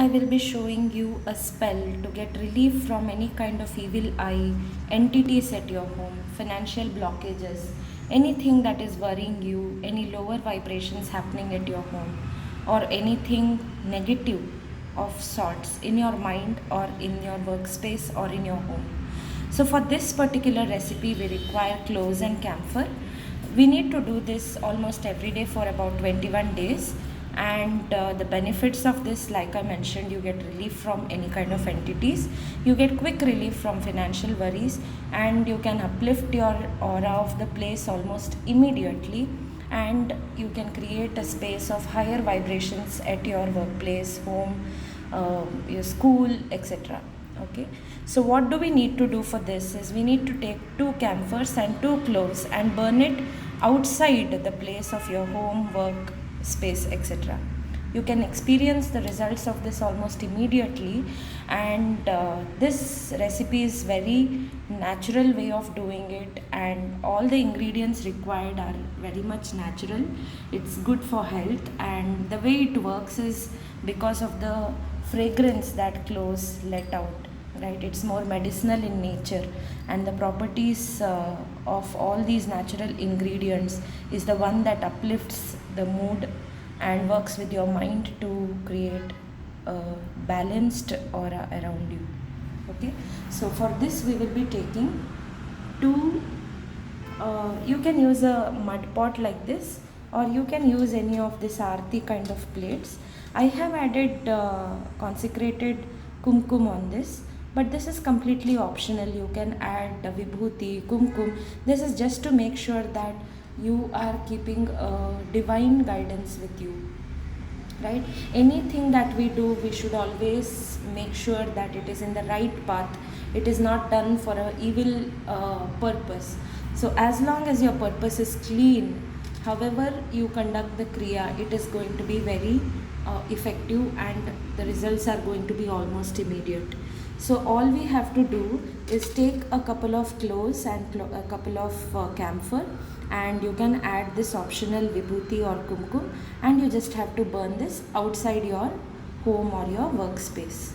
I will be showing you a spell to get relief from any kind of evil eye, entities at your home, financial blockages, anything that is worrying you, any lower vibrations happening at your home, or anything negative of sorts in your mind or in your workspace or in your home. So, for this particular recipe, we require cloves and camphor. We need to do this almost every day for about 21 days, and the benefits of this, like I mentioned, you get relief from any kind of entities, you get quick relief from financial worries, and you can uplift your aura of the place almost immediately, and you can create a space of higher vibrations at your workplace, home, your school, etc. Okay, so what do we need to do for this is we need to take 2 camphors and 2 cloves and burn it outside the place of your home, work space, etc. You can experience the results of this almost immediately, and this recipe is very natural way of doing it, and all the ingredients required are very much natural. It's good for health, and the way it works is because of the fragrance that cloves let out, right? It's more medicinal in nature, and the properties of all these natural ingredients is the one that uplifts the mood and works with your mind to create a balanced aura around you. Okay, so for this we will be taking two you can use a mud pot like this, or you can use any of this arti kind of plates. I have added consecrated kumkum on this, but this is completely optional. You can add vibhuti, kumkum. This is just to make sure that you are keeping divine guidance with you, right? Anything that we do, we should always make sure that it is in the right path. It is not done for a evil purpose. So as long as your purpose is clean, however you conduct the kriya, it is going to be very effective, and the results are going to be almost immediate. So all we have to do is take a couple of cloves and a couple of camphor, and you can add this optional vibhuti or kumkum, and you just have to burn this outside your home or your workspace.